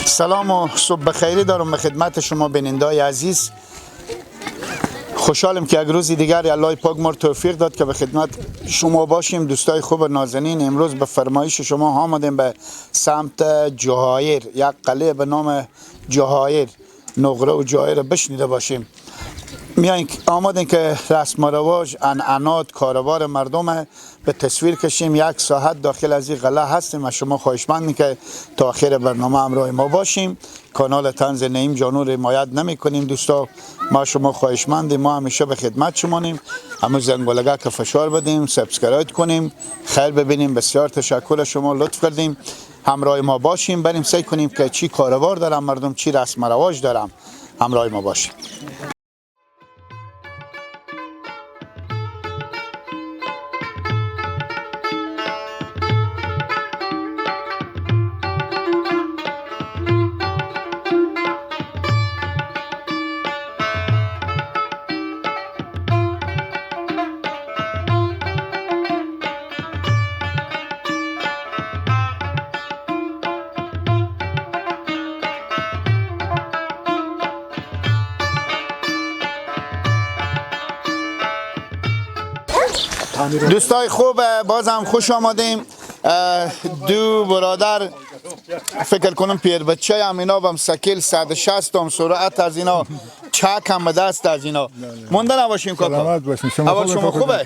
سلام و صبح بخیری دارم به خدمت شما بینندای عزیز. خوشحالم که یک روزی دیگر الله پاک ما توفیق داد که به خدمت شما باشیم. دوستای خوب و نازنین، امروز به فرمایش شما آمدیم به سمت جواهر، یک قلعه به نام جواهر. نقره و جواهر بشنیده باشیم. میاییم آمدیم که رسم و رواج، عنعنات، کاروبار مردم به تصویر کشیم. یک ساعت داخل از این قلعه هستیم و شما خواهشمندیم که تا آخر برنامه همراه ما باشیم. کانال طنز نعیم جانو رو حمایت نمی کنیم دوستا، ما شما خواهشمندیم، ما همیشه به خدمت شمانیم. همون زنگولگه که فشار بدیم، سابسکرایب کنیم، خیر ببینیم. بسیار تشکر شما، لطف کردیم همراه ما باشیم. بریم سعی کنیم که چی کاروبار دارم مردم، چی رسم و رواج دارم. همراه ما باشیم. دوستای خوب، باز هم خوش آمدیم. دو برادر، فکر کنم پیر بچه هم اینا بم سکیل 160 هم سرعت از اینا، چک هم به دست از اینا. مونده نباشیم کاکا. سلامت باشیم. شما خوبه؟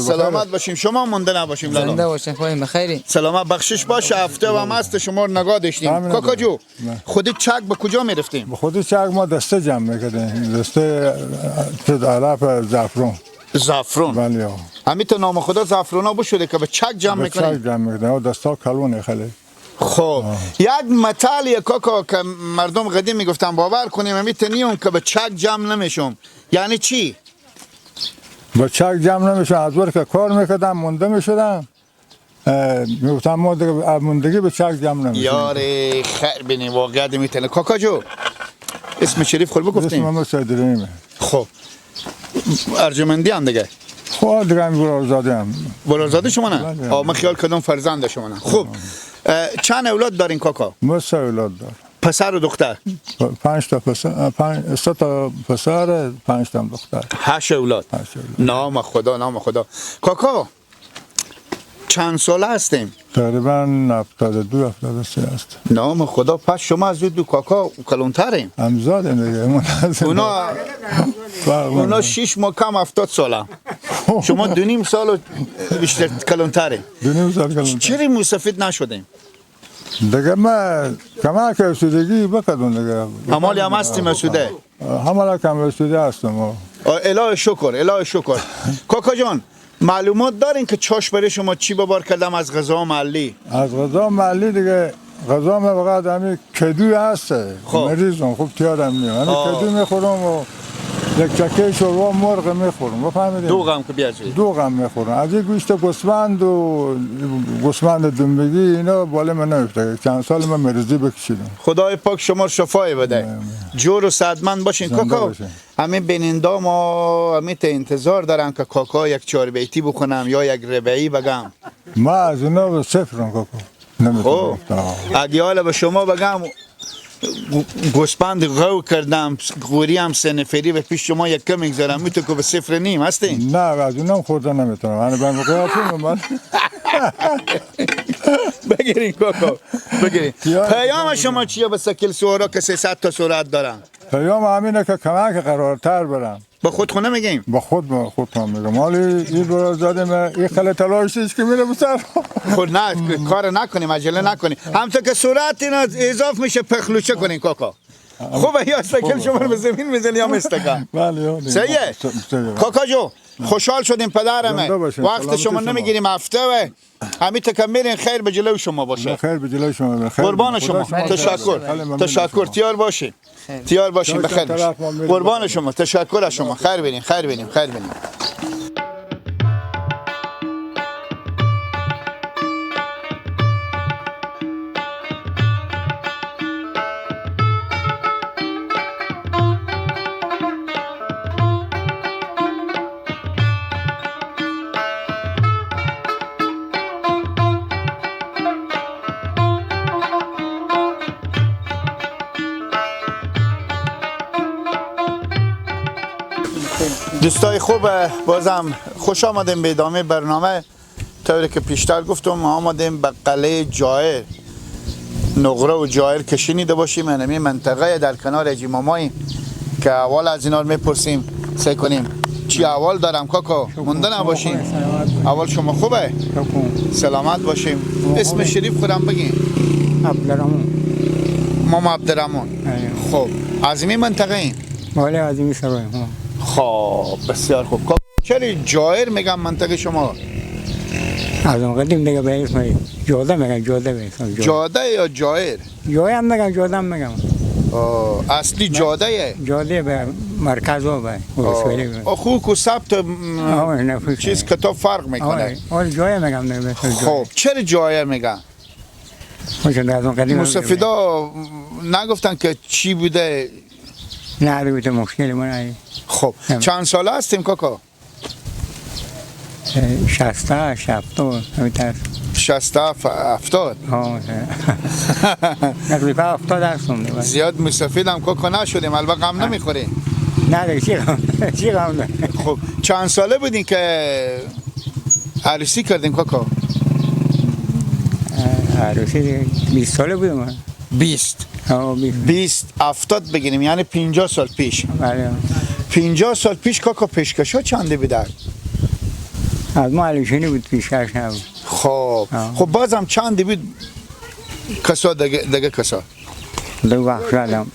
سلامت باشیم. شما مونده نباشیم. زنده باشین، خواهیم بخیری. سلامت بخشش باشه. هفته و مست شما رو نگاه داشتیم. کاکا جو، خودی چک به کجا میرفتیم؟ به خودی چک ما دسته جمع میکردیم، دسته علف زعفرون. بله. همین تو نام خدا زعفرونا بشوده که به چک جمع میکنیم. چک جمع میکنیم و دستا کلونه خیلی. خب یک متالی کاکا که مردم قدیم میگفتن باور کنیم همین تنیون که به چک جمع نمیشم، یعنی چی؟ به چک جمع نمیشم، از ور که کار میکردم مونده میشدم، میگفتم ما دیگه موندگی به چک جمع نمیشم. یاره خیر بینی واقعیت میتونه. کاکا جو اسم شریف خود بگفتیم؟ اسم محمد صدریمه. خب ارجمندی هم دیگه؟ خب دیگه هم برارزاده هم. برارزاده شما نه؟ من خیال کردم فرزند شما نه. خب چند اولاد دارین کاکا؟ ما 3 اولاد دار. پسر و دختر؟ 5 تا پسر، 3 تا پسر، 5 تا دختر. 8 اولاد. نام خدا، نام خدا. کاکا چند ساله هستیم؟ تقریبا 72 73 هست. نام خدا. پس شما از دو کاکا کلونترین؟ همزاد دیگه. اونا 6 ماه کم 70 ساله. شما 2.5 سال بیشتر کلونترین. 2.5 سال کلونتر. چرا مستفید نشدیم؟ دیگه ما کمک رسیدگی بکردم دیگه. همالی هم هستیم رسیده؟ همالا کم رسیده هستم. الهی شکر، الهی شکر. کاکا جان معلومات دارین که چاش برای شما چی ببار کردم از غذا محلی؟ از غذا محلی دیگه غذا ما فقط همین کدو هست. مریضم خوب تیارم میام. همین کدو میخورم و یک چکه شوروا مرغ میخورم. بفهمیدین؟ دوغم که بیاجی؟ دوغم میخورم. از این گوشت گوسفند و گوسفند دنبگی اینا بالا من نمیفته. چند سال من مریضی بکشیدم. خدای پاک شما شفای بده. جور و صحتمند باشین کاکا. همین بیننده ما همین انتظار دارن که کاکا یک 4 بیتی بکنم یا یک ربعی بگم. ما از اونا صفرم کاکا. خب اگه حالا به شما بگم گوسفند غو کردم، غوری هم 3 نفری و پیش شما یک کم میگذارم، میتون که به 0.5 هستین؟ نه از اونم خورده نمیتونم. من به مقیافیم من. بگیرین کاکا بگیرین. پیام شما چیه به سکیل سوارا که 300 تا سرعت دارن؟ پیام همینه که کمک قرارتر برم. با خود خونه میگیم؟ با خود میگم. حالی این برازاده من این خیلی تلاشیش که میره بسر. خود نه کار نکنیم، عجله نکنیم. همطور که سرعت اینا اضاف میشه پخلوچه کنین کاکا. خوبه یا سکل شما رو به زمین میزنی یا مستکن؟ بله. سیه؟ کاکا جو خوشحال شدیم پدرمه. وقت شما نمیگیریم هفته و همین تکمیرین. خیر به جلوی شما باشه. خیر به جلوی شما باشه. قربان شما. تشکر. تیار باشین. تیار باشین بخیر. قربان شما. تشکر از شما. خیر بینیم. خیر بینیم. خیر بینیم. دوستای خوب، بازم خوش آمدیم به ادامه برنامه. طوری که پیشتر گفتم آمدیم به قلعه جایر، نقره و جایر که شنیده باشیم. این منطقه در کنار اجیمامایی که اول از اینا رو میپرسیم سعی کنیم چی اول دارم کاکا مونده نباشیم. اول شما خوبه؟ سلامت باشیم. اسم شریف خودم بگین. عبدالرحمن. مام عبدالرحمن. خب از این منطقه این؟ بله از این سرای. خب بسیار خوب. کاکا چرا جایر میگم منطقه شما؟ از اون قدیم دیگه به اسم جاده میگن. جاده به اسم جاده یا جایر؟ جای هم میگن، جاده هم میگن. اصلی جاده جاده به مرکز ها به ولسوالی به خوک و ثبت چیز کتاب فرق میکنه. آره جای میگم دیگه. خب چرا جایر میگن؟ خوشم از اون قدیم مصطفیدا نگفتن که چی بوده؟ نه دیگه مشکل من. خب چند ساله هستیم کاکا؟ 60 70 همین 60 70. تقریبا 70 هستم. زیاد مصطفیدم کاکا نشدیم. البته غم نمیخوری؟ نه دیگه چی غم. خب چند ساله بودین که عروسی کردین کاکا؟ عروسی 20 ساله بودم. 20 70 بگیریم یعنی 50 سال پیش. بله 50 سال پیش کاکا پیشکش ها چنده بودن؟ از ما علیشونی بود، پیشکش نبود. خب بازم چندی بود کسا دیگه کسا؟ دو وقت شدم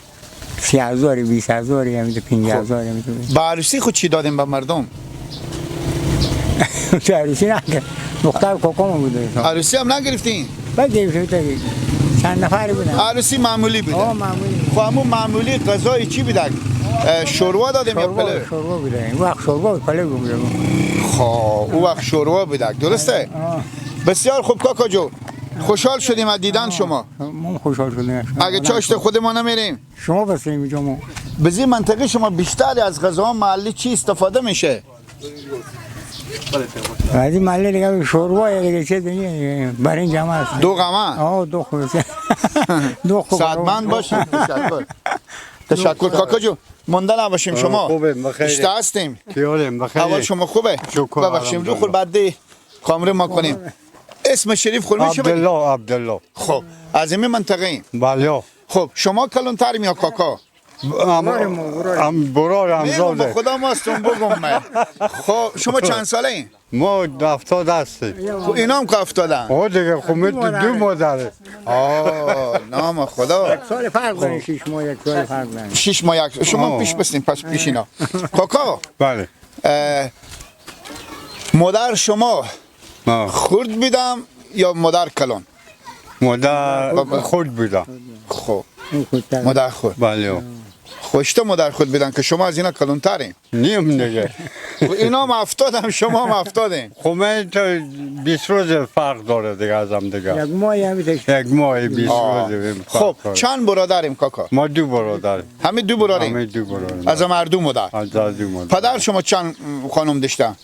30,000 20,000 همین 50,000 همین. با عروسی خود چی دادیم به مردم؟ عروسی نگرفت، دختر کوکوم بوده. عروسی هم نگرفتین؟ بعد گرفتیم چند نفری بودن. عروسی معمولی بوده؟ معمولی. خب همون معمولی غذای چی بوده؟ شوروا دادیم یا پلو؟ شوروا بوده. اون وقت شوروا بود، پلو بوده. خب اون وقت شوروا بوده، درسته؟ بسیار خوب کاکا جو، خوشحال شدیم از دیدن شما. ما خوشحال شدیم. اگه چاشت خودمون نمیریم؟ شما بس اینجا ما. به این منطقه شما بیشتر از غذاهای محلی چی استفاده میشه؟ از این محلی دیگه شوروا دیگه چه دیگه برای جمع است. دو غمه؟ دو خوب. دو خوب. سعادتمند باشید. تشکر کاکا جو. مونده نباشیم. شما خوبه بخیر. اشته هستیم. خیالم بخیر. اول شما خوبه؟ شکر. ببخشیم رو خود بعد کامره ما کنیم. اسم شریف خود میشه؟ عبدالله. خب از این منطقه ایم؟ بله. خب شما کلانتریم یا کاکا؟ برار همزاده. خدا ماستون بگم من. خب شما چند ساله این؟ ما 70 هستیم. خب اینا هم که 70 دیگه خمید دو مادره. نام خدا. سال فرق داریم. 6 ماه یک سال فرق داریم. 6 ماه یک. شما پیش بستین پس پیش اینا. کاکا بله. مادر شما خرد بیدم یا مادر کلان؟ مادر خود بودم. خب مادر خود. بله. خوشته مادر خود بیدن که شما از اینا کلان ترین. نیم دیگه. اینا هم 70 هم شما هم 70 هم. خب من تا 20 روز فرق داره دیگه از هم دیگه. یک ماهی هم بیتش. یک ماه 20 روز. خب چند برادریم کاکا؟ ما دو برادر. همه دو برادریم؟ همه دو برادر. از هم هر دو مادر؟ از دو مادر. پدر شما چند خانم داشتن؟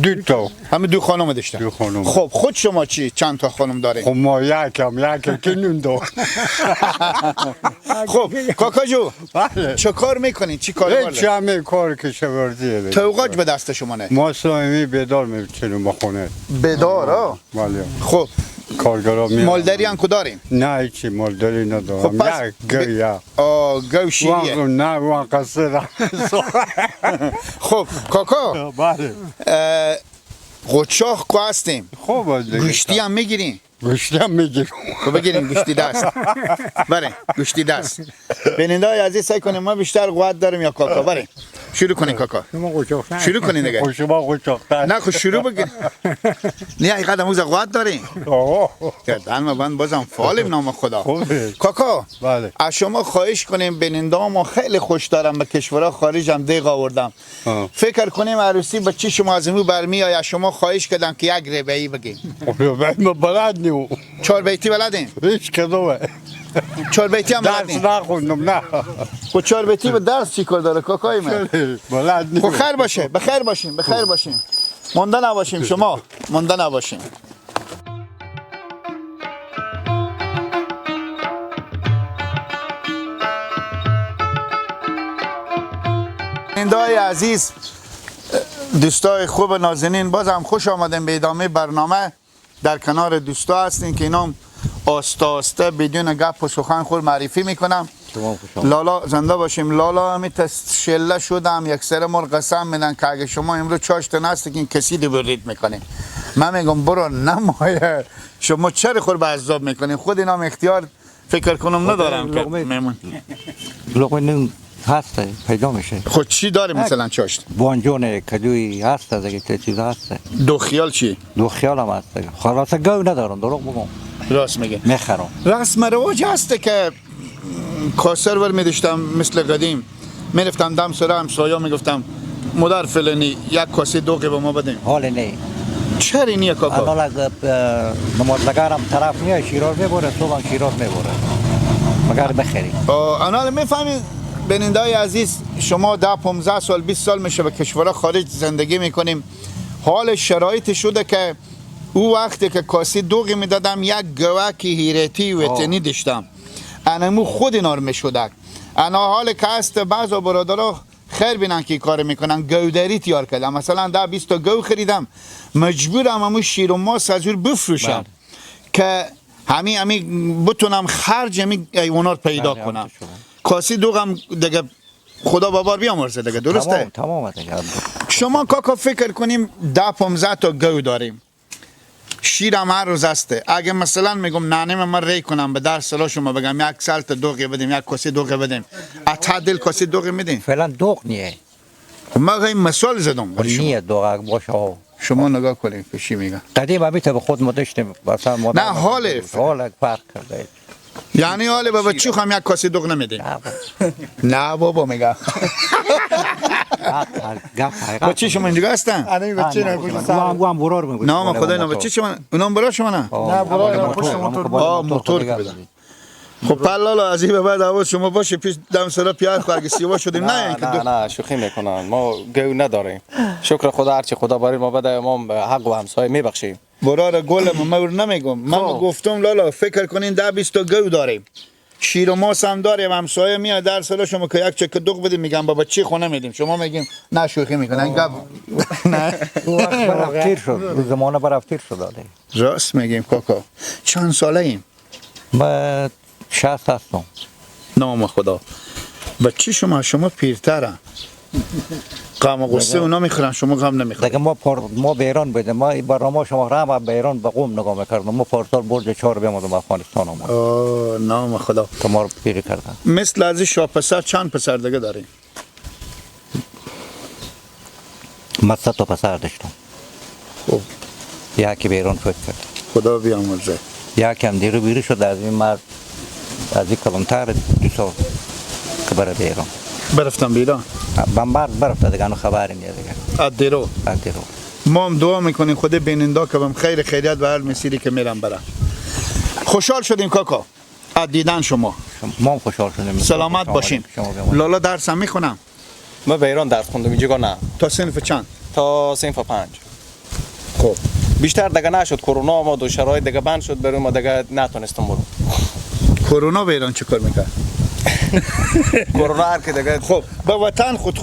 دو تا. همه دو خانم داشتن؟ دو خانم. خب خود شما چند تا خانم دارین؟ خب ما یکم کنون دو. خب کاکا جو بله. چه کار میکنین؟ چی کار هیچ همه کار کشاورزیه. توقاج به دست شما نه؟ ما سایمی بیدار میچنیم با خونه. بیدار بله. خب کارگرا میان. مالداری هم کداریم؟ نه هیچی مالداری ندارم. خب پس گو شیریه. نه وان قصر. خب کاکا بله. قوچاق کو هستیم. خوب گوشتی هم میگیرین؟ گوشتی هم میگیرم. خب بگیریم گوشتی دست. بریم گوشتی دست. بیننده های عزیز سعی کنیم ما بیشتر قوت داریم یا کاکا. بریم شروع کنین کاکا. شروع کنین دیگه. شما قوچاق. نه خب شروع بگیر. نه حقیقت موزه قوت داریم. گردن ما بند بازم فالیم نام خدا. کاکا بله. از شما خواهش کنیم بیننده ما خیلی خوش دارم به کشورها خارج هم دیگ آوردم. فکر کنیم عروسی بچه شما از امو برمی آیا شما خواهش کردم که یک ربعی بگیم. ما بلد نیو. 4 بیتی بلدین؟ هیچ کدومه. 4 بیتی هم درس بلدین؟ نخوندم نه. خب 4 بیتی به درس چی کار داره کاکای من؟ بلد نیو. خب خیر باشه بخیر باشیم بخیر باشیم. مانده نباشیم شما مانده نباشیم. بیننده‌های عزیز دوستای خوب نازنین، بازم خوش آمدیم به ادامه برنامه. در کنار دوستا هستین که اینام آسته آسته بدون گپ و سخن خود معرفی میکنم. لالا زنده باشیم. لالا همی شله شدم، یک سر مر قسم میدن که اگه شما امروز چاشت نستکین کسی دی برید میکنیم. من میگم برو نمایه، شما چرا خود به عذاب میکنین؟ خود اینام اختیار فکر کنم ندارم که میمون لقمه نون هست پیدا میشه. خود چی داره مثلا چاشت؟ بانجان کدوی هست دیگه، چه چیز هست. دو خیال چی؟ دو خیال هم هست. خلاص گو ندارم، دروغ بگم. راست میگه. میخرم. رسم رواج هسته که کاسر ور میداشتم مثل قدیم، میرفتم دم سر همسایا میگفتم مادر فلانی یک کاسه دوغی به ما بدیم. حال نه. چرا اینیه کاکا؟ اول از نمازگارم طرف میاد شیراز میبره، صبح شیراز میبره. مگر بخری. انا میفهمید بینندای عزیز، شما 10 15 سال 20 سال میشه به کشورها خارج زندگی میکنیم. حال شرایط شده که او وقتی که کاسه دوغی میدادم یک گوک هیرتی وطنی داشتم. انمو خود اینا رو میشودک. انا حال که هست بعض برادرها خیر بینن که کار میکنن، گودری تیار کردم. مثلا 10 20 تا گو خریدم، مجبورم همون شیر و ماس از اون بفروشم که همین بتونم خرج همین ایوانات پیدا کنم. کاسه دوغم دیگه خدا بابار بیامرزه دیگه، درسته؟ تمام دیگه. شما کاکا فکر کنیم 10 15 تا گو داریم، شیرم هر روز هسته. اگه مثلا میگم نانه من ری کنم به در سلا شما بگم یک سال تا دوغی بدیم، یک کاسه دوغی بدیم، اتعدل کاسه دوغی میدیم؟ فعلا دوغ نیه. ما این مثال زدم برای شما. نیه دوغ باشه. شما نگاه کنید چی میگم. قدیم همیشه به خود ما داشتیم، مثلا نه حال فرق کرده. یعنی حال بابا چی خواهم یک کاسه دوغ نمیدیم؟ نه بابا میگم. با چی شما اینجا هستن؟ انا بچه نه پشت سر. هم برار میگه. نه خدا نه بچه شما اونم برای شما نه؟ نه برای پشت موتور. موتور که بدن. خب پلالا از این به بعد حواس شما باشه، پیش دم سرا پیار خو اگه سیوا شدیم نه نه شوخی میکنن، ما گو نداریم. شکر خدا هرچی خدا باری ما بده، ما حق و همسایه میبخشیم. برار گل ما نمیگم، من گفتم لالا فکر کنین 10 20 تا گو داریم، شیر و ماس هم داریم، همسایه میاد در سلا شما که یک چک دوغ بدیم، میگم بابا چی خونه میدیم، شما میگیم نه شوخی میکنن. گپ نه برفتیر شد، زمانه برفتیر شد داده. راست میگیم کاکا. چند ساله ایم؟ ما 60 هستم. نام خدا. بچه شما پیرتره، غم و غصه اونا میخورن، شما غم نمیخورن. دیگه ما به ایران بدیم، ما برنامه شما را به ایران به قم نگاه میکردم. ما پارسال برج 4 بیامدم افغانستان آمد. نام خدا. که ما رو پیری کردن. مثل از این شاه پسر چند پسر دیگه داریم؟ ما 3 تا پسر داشتم. خب یکی به ایران فوت کرد، خدا بیامرزه. یکی هم دیرو بیرو شد از این مرد، از این کلانتر 2 سال که بره به ایران. برفتم بیرون بمبارد برفته دیگه، خبری نیست دیگه. ادیرو ادیرو. ما هم دعا میکنیم خدا بیننده که بهم خیر خیریت به هر مسیری که میرم برم. خوشحال شدیم کاکا از دیدن شما. ما هم خوشحال شدیم. سلامت باشین. لالا درس هم میخونم. ما به ایران درس خوندم، اینجا نه. تا صنف چند؟ تا صنف 5. خب بیشتر دیگه نشد، کرونا آمد و شرایط دیگه بند شد، بریم ما دیگه نتونستم برم. کرونا به ایران چه کار میکرد؟ کرونا هر که دیگه. خب به وطن خود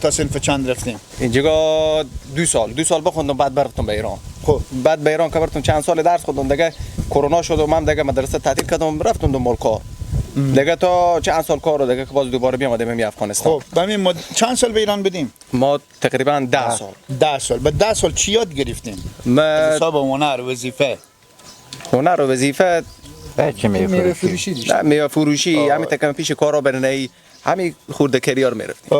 تا صنف چند رفتیم؟ اینجا 2 سال بخوندم، بعد برفتم به ایران. خب بعد به ایران که برفتم چند سال درس خوندم، دیگه کرونا شد و من دیگه مدرسه تعطیل کردم، رفتم دنبال کار. دیگه تا چند سال کار رو دیگه که باز دوباره بیامدیم افغانستان. خب همین چند سال به ایران بدیم؟ ما تقریبا 10 سال. 10 سال. به 10 سال چی یاد گرفتیم؟ ما حساب هنر وظیفه. هنر و وظیفه چه میره فروشی؟ نه میوه فروشی، همین تکم پیش کارا برنایی، همین خورده کریار میرفتیم.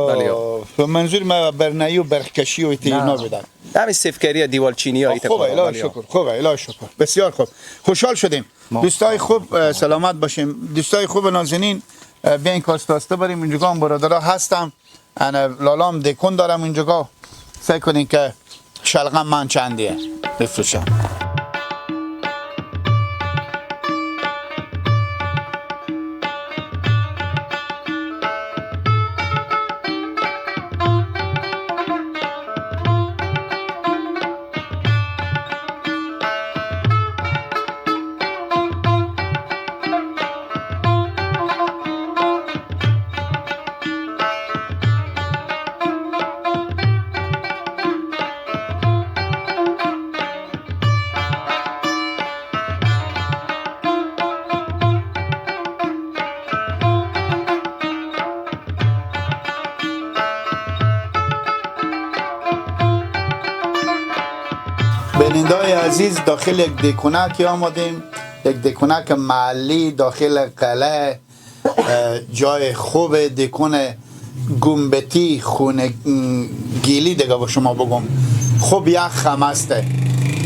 به منظور ما برنایی و برخکشی و اینا بدن. همین سفکری دیوال چینی ها. خوبه الهی شکر. خوبه الهی شکر. بسیار خوب. خوشحال شدیم. دوستای خوب سلامت باشیم. دوستای خوب نازنین، بیاین کاستاسته بریم. اینجا هم برادرها هستم. انا لالام دکون دارم اینجا. فکر کنین که شلغم من چندیه بفروشم. بینندای عزیز داخل یک دکونک آمدیم، یک دکونک محلی داخل قلعه، جای خوب، دکون گنبتی خونه گیلی دیگه با شما بگم. خوب یک خم هسته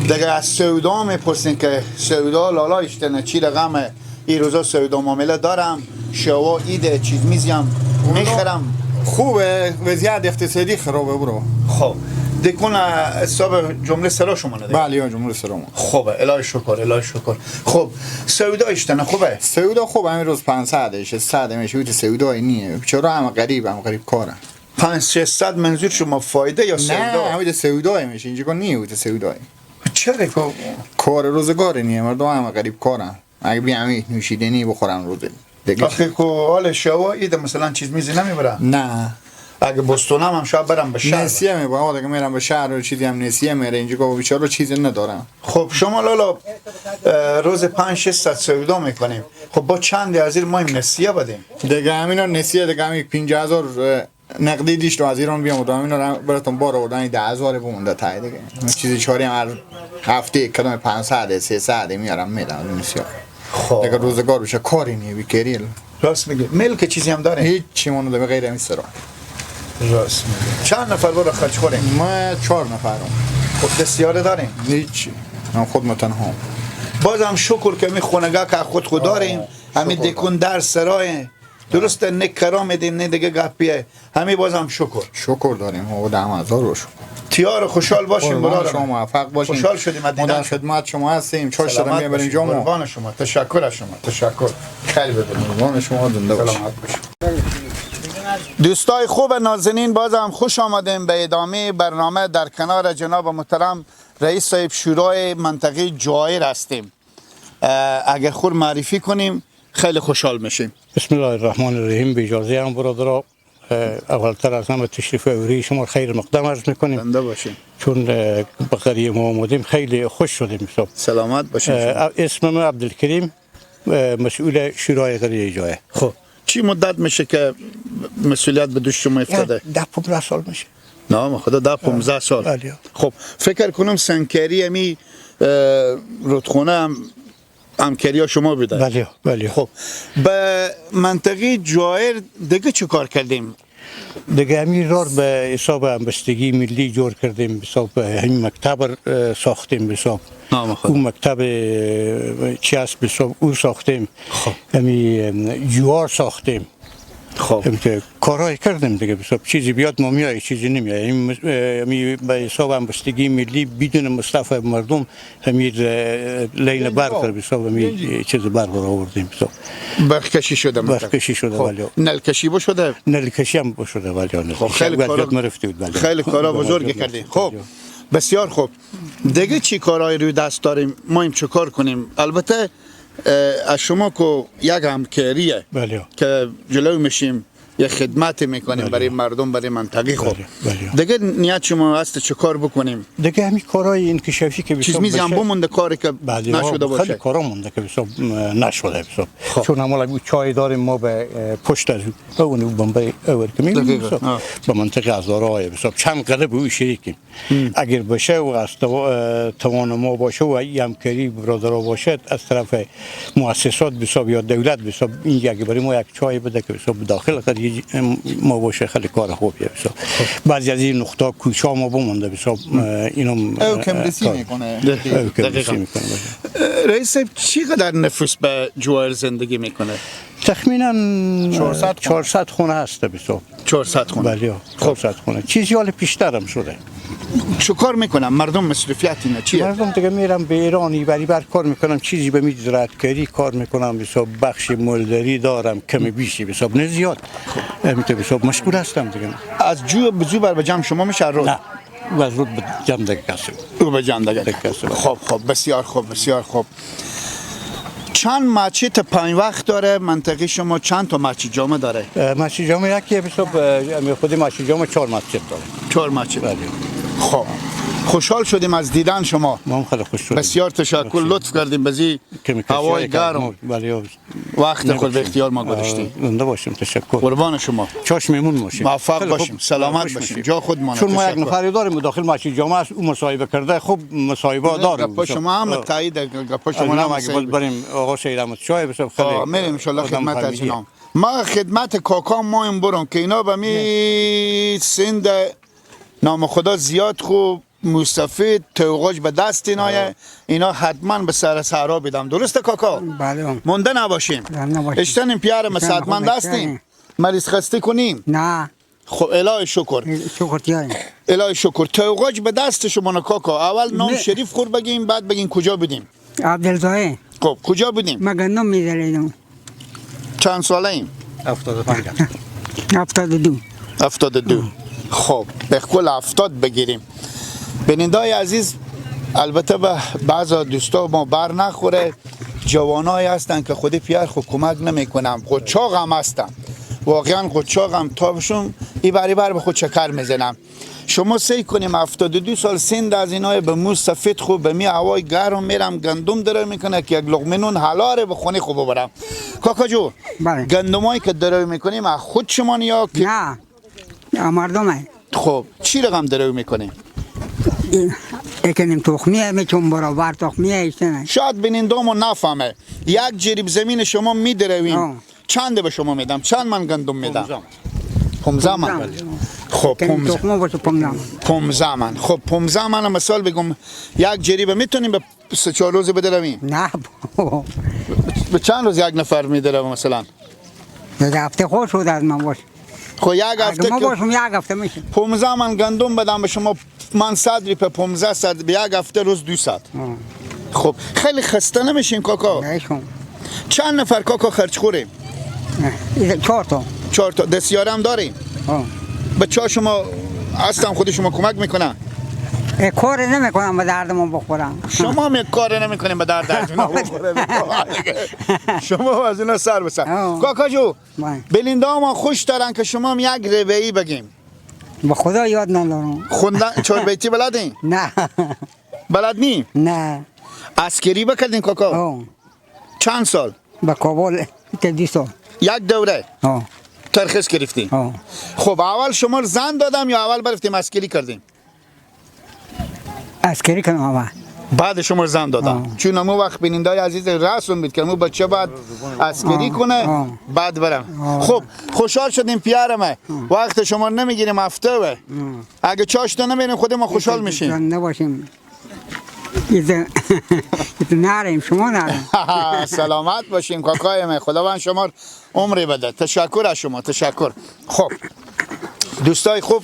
دیگه. از سودا میپرسین که سودا لالا اشتنه چی رقمه؟ این روزا سودا معامله دارم، شوا ایده چیز میزیم میخرم. خوبه، وضعیت اقتصادی خرابه برو. خب دکون حساب جمله سرا شما نده؟ بله یا جمهور سرامون. خوبه، الهی شکر الهی شکر. خب سودا اشتنه خوبه؟ سودا خوب، همین روز 500 600 میشه. وقتی سودای نیه چرا هم غریب کاره. 500-600 منظور شما فایده یا سودا؟ نه همین سودای میشه، اینجا نیه وقتی سودای. چرا که کار روزگار نیه، مردم هم غریب کارن. اگه بیام نوشیدنی بخورن روز دیگه. آخه که حال شوا ایده مثلا چیز میزی نمیبره؟ نه اگه بستونم هم شاید برم به شهر. نسیه میبرم، اگه میرم به شهر و چیزی هم نسیه میره، اینجا که بیچاره چیزی ندارم. خب شما لالا روز 500-600 سودا میکنیم، خب با چند از این ما این نسیه بدیم؟ دیگه همینا نسیه دیگه همین 50,000 نقدی دیشت از ایران بیام و همینا براتون بار آوردن 10,000 بمونده تای دیگه. چیزی چاری هم هر هفته کدام 500 300 میارم میدم نسیه. خب دیگه روزگار بشه کاری نیه بیکریل. راست میگی. ملک چیزی هم داره؟ هیچ چی مونده به غیر همین سرا. راست میگی. چند نفر برو خرج خوریم؟ ما 4 نفرم. خب دستیاره داریم؟ هیچ من خود تنها. بازم شکر که می خونگاه که خود داریم. همین دکون در سرای درسته، نه کرام میدیم نه دیگه گپیه. همین بازم شکر داریم و 10,000 روش. تیار خوشحال باشیم برادر. شما موفق باشین. خوشحال شدیم ما در خدمت شما هستیم. چاش دارم میبریم جامو. قربان شما. تشکر از شما. تشکر. خیلی بدونم. قربان شما زنده باشید. سلامت باشید. دوستای خوب نازنین، بازم خوش آمدیم به ادامه برنامه. در کنار جناب محترم رئیس صاحب شورای منطقه جواهر هستیم. اگر خور معرفی کنیم خیلی خوشحال میشیم. بسم الله الرحمن الرحیم. به اجازه هم برادرها اولتر از همه تشریف آوری شما خیر مقدم عرض میکنیم. زنده باشیم. چون به قریه ما آمدیم خیلی خوش شدیم. سلامت باشیم. اسمم عبدالکریم، مسئول شورای قریه جواهر. خب چی مدت میشه که مسئولیت به دوش شما افتاده؟ 10-15 سال میشه. نه خدا 10-15 سال. بله. خب فکر کنم سنکری امی رودخونه هم همکاری شما بوده. بله بله. خب به منطقه جواهر دیگه چه کار کردیم؟ دیگه همین راه به حساب همبستگی ملی جور کردیم، به حساب همین مکتب ساختیم، به حساب اون مکتب چی هست به حساب او ساختیم. همین جوار ساختیم. خب کارهای کردیم دیگه، به حساب چیزی بیاد ما میای چیزی نمیاد. همین به حساب همبستگی ملی بدون مصرف مردم همین لین برق به حساب همین چیز برق آوردیم. به حساب برق کشی شده. برق کشی شده. ولی نل کشی شده. نل کشی هم شده. ولی خیلی کارا بزرگ کردیم. خب بسیار خوب. دیگه چی کارهای روی دست داریم؟ ما این چه کار کنیم؟ البته از شما که یک همکاریه که جلو میشیم یک خدمت میکنیم برای مردم، برای منطقه. خب دیگه نیت شما هست چه کار بکنیم؟ دیگه همین کارهای انکشافی که چیز میزی هم بمونده کاری که نشده باشه؟ خیلی کارا مونده که نشده. چون همالا چای داریم ما به پشت از اون بمبئی اور که میگیم به منطقه هزارهای چند قلب او شریکیم. اگر باشه و از توان ما باشه و این همکاری برادرها باشد از طرف مؤسسات بساب یا دولت بساب، این یک برای ما یک چای بده که بساب داخل ما باشه، خیلی کار خوبیه. بعضی از این نقطه کوچا ما بمونده بساب اینم او کمرسی میکنه. رئیس صاحب چقدر نفوس به جواهر زندگی میکنه؟ تخمینا 400 خونه هست بساب. 400 خونه. بله 400 خونه. چیزی حال بیشتر هم شده. چه کار میکنم؟ مردم مصرفیت اینه چیه؟ مردم دیگه میرم به ایرانی بری بر کار میکنم، چیزی به می زراعتکاری کار میکنم، بساب بخش مولدری دارم کمی بیشی بساب نه زیاد. میتونم بساب مشغول هستم دیگه. از جو به زو بر جمع شما میشه رود؟ نه و از رود به جمع دیگه کسی. او به جمع دیگه کسی. خب بسیار خوب بسیار خوب. چند مسجد 5 وقت داره منطقه شما؟ چند تا مسجد جامع داره؟ مسجد جامع یکی بساب خود مسجد جامع 4 مسجد داره. 4 مسجد. بله. خب خوشحال شدیم از دیدن شما. ما هم خیلی خوش شدیم. بسیار تشکر، لطف کردیم بزی هوای گرم وقت خود به اختیار ما گذاشتیم. زنده باشیم، تشکر. قربان شما. چاش میمون باشیم. موفق باشیم، سلامت باشیم. جا خود مانه. چون ما یک نفری داریم داخل مسجد جامعه است، اون مصاحبه کرده خوب مصاحبه داریم. گپ شما هم تایید گپ شما هم اگه باز بریم آقا سید احمد چای بسم خیلی میریم ان شاء الله خدمت از اینا. ما خدمت کاکا ما این برم که اینا به می سند نام خدا زیاد خوب مستفید توغاج به دست اینا حتما به سر صحرا بدم. درسته کاکا؟ بله. مونده نباشیم. اشتنیم پیار مساعدمند هستیم. مریض خسته کنیم؟ نه. خب الهی شکر. شکر تیاری. الهی شکر. توغاج به دست شما کاکا. اول نام شریف خور بگیم بعد بگین کجا بدیم. عبدالزاده. خب کجا بدیم؟ ما گندم می‌داریم. چند ساله ایم؟ 75. 72. خب به کل 70 بگیریم. بینندای عزیز، البته به بعضا دوستا ما بر نخوره، جوانایی هستن که خود پیار خود کمک نمیکنم، قچاق هم هستن، واقعا قچاق هم تابشون ای بری بر به خود چکر میزنم. شما سعی کنیم 72 سال سند از اینای به موز سفید خوب به می هوای گرم میرم گندم داره میکنه که یک لقمه نون حلاره به خونه خوب ببرم. کاکا جو گندمایی که داره میکنیم از خود شما یا که نه مردمه. خب چی رقم داره میکنیم؟ اکنیم تخمیه میچون برابر تخمیه ایشتنه. شاید بینندامو نفهمه. یک جریب زمین شما میدرویم چند به شما میدم؟ چند من گندم میدم؟ 15 من. خب 15 من. خب 15 من مثال بگم یک جریب میتونیم به 3-4 روز بدرویم؟ نه به چند روز یک نفر میدرویم مثلا؟ یک هفته خوش شد از من باش. خب یک هفته ما باشم یک هفته میشه. 15 من گندم بدم به شما، من 100 ریپ 15 صد به یک هفته روز 200. خب خیلی خسته نمیشین کاکا؟ نشون. چند نفر کاکا خرج خوریم؟ 4 تا دستیاره هم داریم؟ بچه ها شما هستن خود شما کمک میکنن؟ کار نمیکنم به دردمون بخورم. شما می کار نمیکنیم به دردتون بخورم. شما از اینا سر بسر. کاکا جو بلنده ها ما خوش دارن که شما یک ربعی بگیم. به خدا یاد ندارم. خوندن 4 بیتی بلدین؟ نه. بلد نی؟ نه. عسکری بکردین کاکا؟ چند سال؟ به کابل 2 سال. یک دوره؟ ترخیص گرفتین؟ خب اول شما زن دادم یا اول برفتیم عسکری کردیم؟ عسکری کردم اول. بعد شما زن دادم. چون امو وقت بینندای عزیز رسم بید که امو بچه بعد عسکری کنه بعد برم. خب خوشحال شدیم پیارمه. وقت شما نمیگیریم هفته و اگه چاشته نمیریم خود ما خوشحال میشیم. نباشیم. ایده نریم شما نریم. سلامت باشیم کاکای من، خداوند شما عمری بده. تشکر از شما، تشکر. خب دوستای خوب،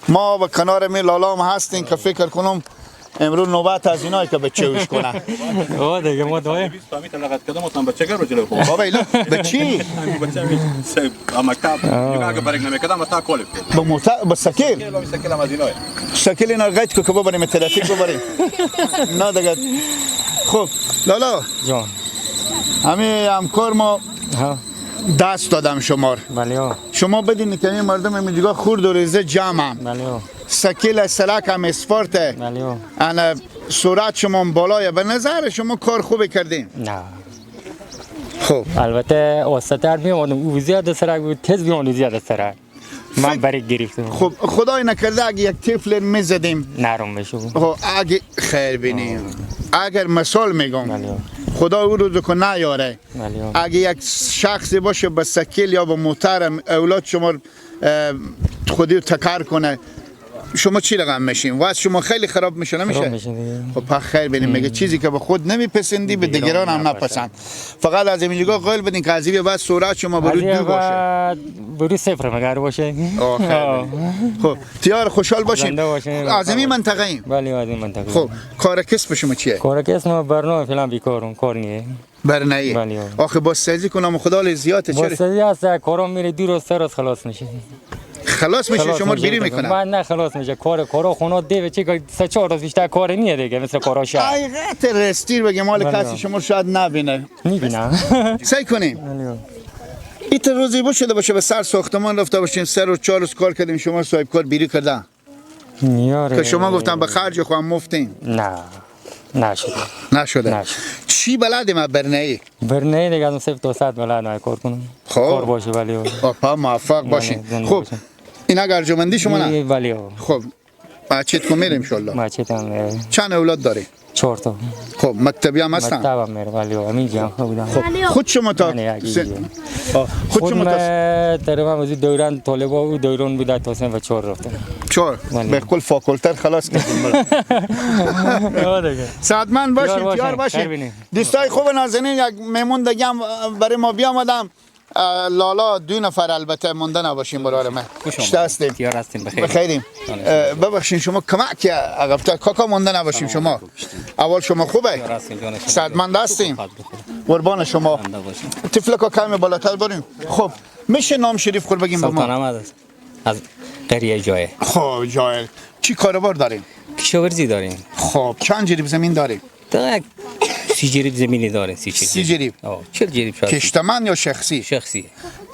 ما به کنار می لالا هم هستیم که فکر کنم امروز نوبت از اینایی که بچه وش کنن. دیگه ما دایم 20 تا لغت کردم مثلا بچه رو جلو خود. بابا اینا بچی؟ بچه می مکتب اگه برگ نمیکردم تا کالب با سکیل؟ سکیل هم از اینای. سکیل اینا قید که ببریم ترافیک ببریم. نه دیگه. خب لالا جان همین همکار ما دست دادم شمار. بله. شما بدین که این مردم میگه خورد و ریزه جمع. بله. سکیل سلک هم اسپورت. بله. انا صورت شما بالای، به نظر شما کار خوبی کردین؟ نه. خب البته وسطر میومدم او زیاد سرک بود، تز بیان زیاد سرک. من برای گرفتم. خب خدای نکرده اگه یک تفل میزدیم نرم بشو. خب اگه خیر بینیم اگر مثال میگم خدا او روزو که نیاره اگه یک شخصی باشه با سکیل یا با موتر اولاد شما خودی رو تکر کنه شما چی رقم میشین؟ واسه شما خیلی خراب میشه نمیشه؟ خب خیر بینیم میگه چیزی که به خود نمیپسندی به دیگران هم نپسند. فقط از این جگاه قائل بدین که از این بعد سرعت شما برای 2 باشه. برای 0 مگر باشه. خب تیار خوشحال باشین. از این منطقه ایم؟ بله از این منطقه. خب کار کسب شما چیه؟ کار کسب ما برنامه فعلا بیکارم، کار نیه. برنایی؟ بله. آخه با سازی کنم خدا زیاده چرا؟ با سازی هست کارم میره 2 روز 3 روز خلاص میشه. خلاص میشه شما بیری میکنه؟ من نه خلاص میشه کارا خونه دیو چه 3-4 روز بیشتر کار نیه دیگه مثل کارا شهر. حقیقت رستیر بگه مال کسی شما شاید نبینه. میبینم. سعی کنیم. ایت روزی بود شده باشه به سر ساختمان رفته باشین 3 روز 4 روز کار کردیم شما صاحب کار بیری کردن. میاره که شما گفتم به خرج خواهم مفتین نه نشده نشده چی بلدی ما برنه‌ای برنه دیگه از صرف 200 بلد کار کنم کار باشه ولی آپا موفق باشین زنده خب باشین. این اگر جمندی شما نه ولی خب بچه‌ت کو میریم ان شاء الله بچه هم چند اولاد داری 4 تا خب مکتبی هم هستن مکتبم میره ولی همین جان بودم خود شما تا خود شما تا تقریبا از دوران طالبا و دوران بود تا سن و 4 رفتم 4 به کل فاکولتر خلاص کردیم سعادتمند باشین تیار باشین دوستای خوب نازنین یک مهمون دیگه هم برای ما بیامدم لالا 2 نفر البته مونده نباشین برای من شته هستیم تیار هستیم بخیر بخیریم ببخشین شما کمک عقب تا کاکا مونده نباشین شما اول شما خوبه سعادتمند هستیم قربان شما طفل کاکا بالاتر بریم خب میشه نام شریف خود بگیم به ما سلطان احمد از قریه جای خب جای چی کاروبار داریم کشاورزی داریم خب چند جریب زمین داریم 30 جریب زمینی داریم 30 جریب 40 جریب شاید کشتمن یا شخصی شخصی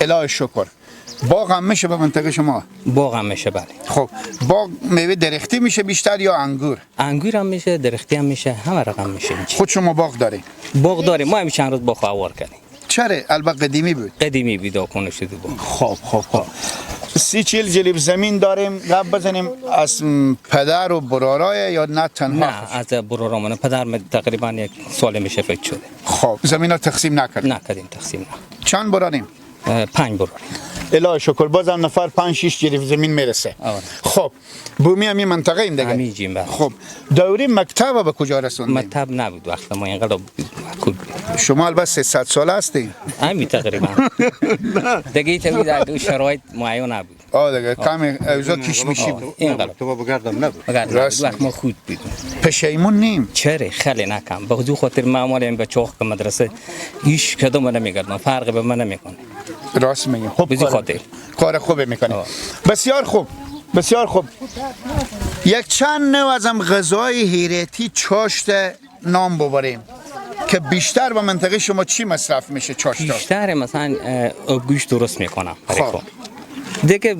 الهی شکر باغ هم میشه به منطقه شما باغ هم میشه بله خب باغ میوه درختی میشه بیشتر یا انگور انگور هم میشه درختی هم میشه همه رقم میشه خود شما باغ داری باغ داریم ما هم چند روز باغ آوار کردیم چرا البته قدیمی بود قدیمی بود کنه شده بود خب 30-40 جریب زمین داریم گپ بزنیم از پدر و برارای یا نه تنها نه از برارامون پدر تقریبا 1 سال میشه فکر شده خب زمین ها تقسیم نکردیم تقسیم نه چند براریم 5 براریم الهی شکر بازم نفر 5-6 جریب زمین میرسه خب بومی همین منطقه ایم دیگه همین جیم خب دوری مکتب به کجا رسوندیم مکتب نبود وقت ما اینقدر شما البته 300 ساله هستین همین تقریبا دیگه تو شرایط معین نبود دیگه کمی اوضاع کشمشی بود اینقدر تو بگردم نبود وقت ما خود بود پشیمون نیم چرا خیلی نکم به خاطر خاطر معمولا به چاق که مدرسه هیچ کدوم نمیگردم فرق به من نمیکنه راست میگی خب بزی خاطر کار خوبی میکنی بسیار خوب بسیار خوب یک چند نوع ازم غذای حیرتی چاشت نام ببریم که بیشتر به منطقه شما چی مصرف میشه چاشتا بیشتر مثلا گوشت درست میکنم خب دیگه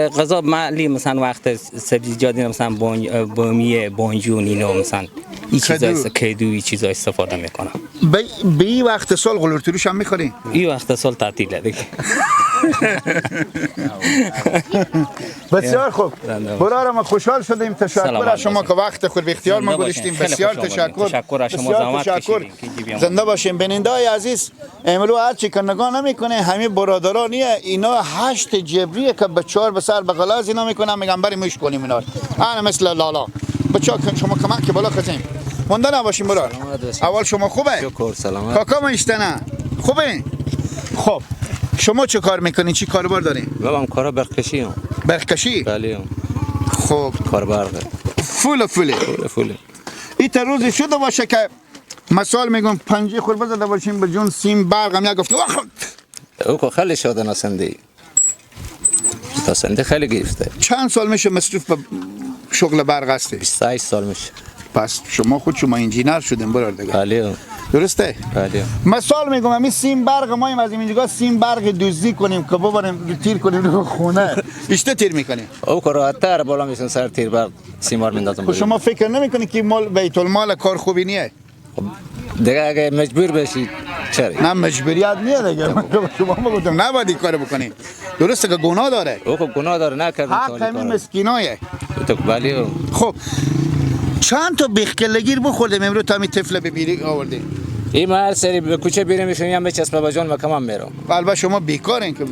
غذا محلی مثلا وقت سبزیجات مثلا بامیه بانجون اینا مثلا این چیزا کدوی چیزا استفاده میکنم به این وقت سال غلورتروش هم میخوری؟ این وقت سال تعطیله دیگه بسیار خوب برای ما خوشحال شدیم تشکر از شما که وقت خود به اختیار ما گذاشتیم بسیار تشکر از شما زحمت کشیدین زنده باشین بیننده‌های عزیز امروز هر چی که نگاه نمیکنه همین برادرانیه اینا 8 جبریه که به 4 به سر بغل از اینا میکنن میگن بریم میش کنیم اینا انا مثل لالا بچا شما کمک بالا خزیم مونده نباشین برا اول شما خوبه شکر سلامت کاکا ما اشتنه خوبه خب شما چه کار میکنین چی کاروبار دارین بابام کارا برقکشی ام برقکشی بله خب کار برق فول این تا روزی شده باشه که مثال میگم پنجه خور بزده باشیم به جون سیم برق هم یک گفت او خیلی شده نسندی نسندی خیلی گرفته چند سال میشه مصروف به شغل برق هستی 28 سال میشه پس شما خود شما انجینر شدین برار دیگه بله درسته بله مثال میگم همین سیم برق ما از اینجا سیم برق دزدی کنیم که ببریم تیر کنیم رو خونه بیشتر تیر میکنیم او کاراتر بالا میسن سر تیر برق سیمار میندازم شما فکر نمیکنید که مال بیت المال کار خوبی نیه دیگه اگه مجبور بشید چرا نه مجبوریت نیه دیگه شما میگم نباید این کارو بکنید درسته که گناه داره او خب گناه داره نکردن حق همین مسکینایه تو بله خب چند تا بخکلگیر بخوردیم امروز تا می طفل ببیری آوردیم این ما هر سری به کوچه بیریم میشونیم به چسب بجان و کمان میرم البته شما بیکارین که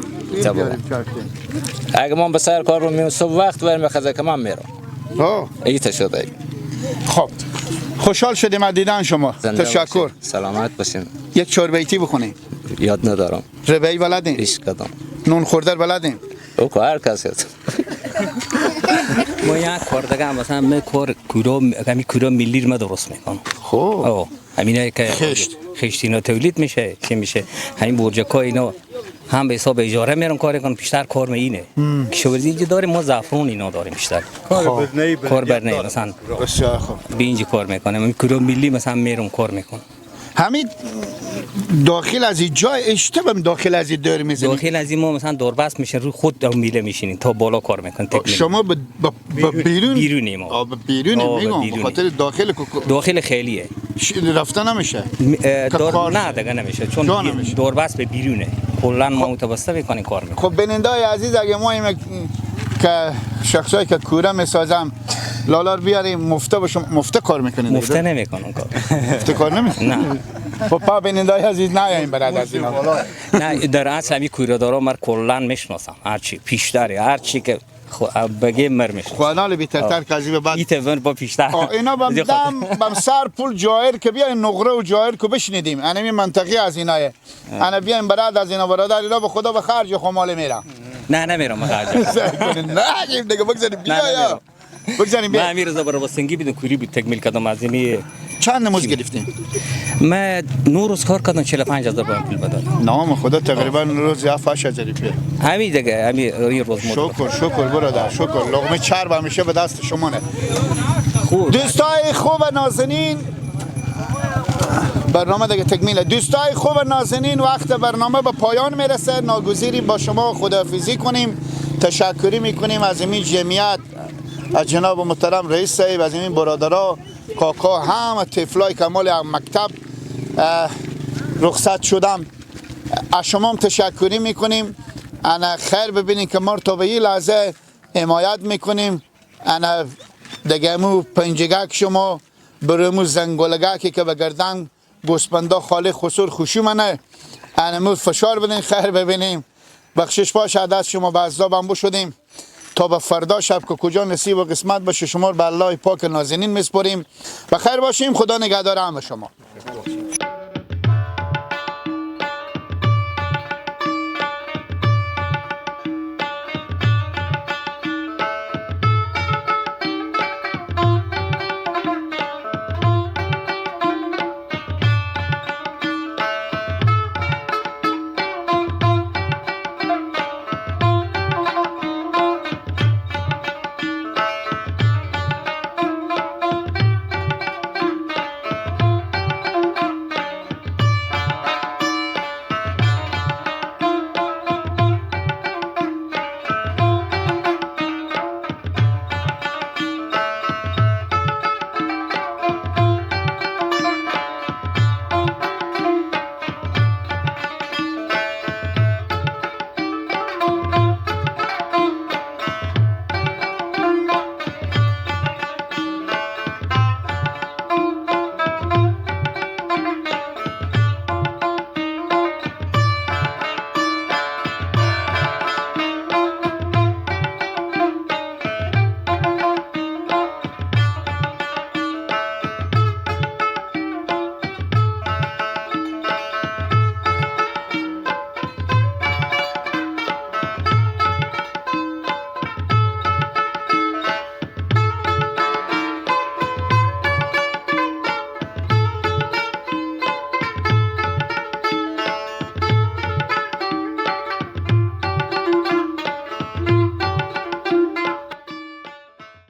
اگه من به سر کار رو میام صبح وقت برم خزه کمان میرم ایت شده خب خوشحال شدیم از دیدن شما تشکر سلامت باشین یک چاربیتی بخونیم یاد ندارم ربعی بلدین عشق کردم نون خوردن بلدین او که هر کسی هست ما یک کار دیگه مثلا من کار کورا ملی رو درست میکنم خب همینه که خشت اینا تولید میشه چی میشه همین برجکای اینا هم به حساب اجاره میرم کار کنم بیشتر کار اینه کشاورزی اینجا داریم ما زعفران اینا داریم بیشتر کار برنه مثلا بسیار خوب به اینجا کار میکنم من کورا ملی مثلا میرم کار میکنم همین داخل از این جای اشتباه داخل از این دور میزنید. داخل از این ما مثلا دوربست میشین رو خود میله میشینین تا بالا کار میکنین تکمیل. شما به بیرون بیرونی ما. به بیرون میگم به خاطر داخل داخل خیلیه. رفتن نمیشه. نه دیگه نمیشه چون دوربست به بیرونه. کلا ما متوسط میکنیم کار میکنیم. خب بینندای عزیز اگه ما که شخصایی که کوره میسازم لالار بیاریم مفته کار میکنید. مفته نمیکنم کار. مفته کار نمیکنم. نه. خب پا بینندای عزیز نیاین برات از اینا. نه در اصل همین کوره دارا مر کلا میشناسم. هرچی پیشتره هرچی که بگه مر میشناسم. خدانال بیترتر کازی به بعد. ایتون با پیشتر. اینا بم سر پول جایر که بیاین نقره و جایر کو بشنیدیم. انا می منطقی از ایناه. انا بیاین برات از اینا برادر اینا به خدا به خرج خمال میرم. نه نمیرم خرج. نه دیگه بگذاریم بیا. بگذاریم بیا. من میرزا برای سنگی بدون کوری بود تکمیل کردم از اینی. چند نموز گرفتین؟ من 9 روز کار کردم 45000 پول بدادم. نام خدا تقریبا روز 7000 روپیه. همین دیگه همین روز مود. شکر برادر شکر. لقمه چرب همیشه به دست شما نه. خوب. دوستای خوب نازنین برنامه دیگه تکمیله. دوستای خوب نازنین وقت برنامه به پایان میرسه. ناگزیری با شما خداحافظی کنیم. تشکری میکنیم از این جمعیت، از جناب محترم رئیس صاحب، از این برادرها کاکا همه طفلای کمال مکتب رخصت شدم. از شما هم تشکری میکنیم. انا خیر ببینیم که ما تا به این لحظه حمایت میکنیم. انا دیگه مو پنجگک شما برمو زنگولگکی که به گردن گوسپندا خالی خسور خوشی منه. انا مو فشار بدین خیر ببینیم. بخشش باشه دست شما به عذابم بشدیم تا به فردا شب که کجا نصیب و قسمت باشه شما به الله پاک نازنین میسپاریم. بخیر باشیم. خدا نگهدار همه شما.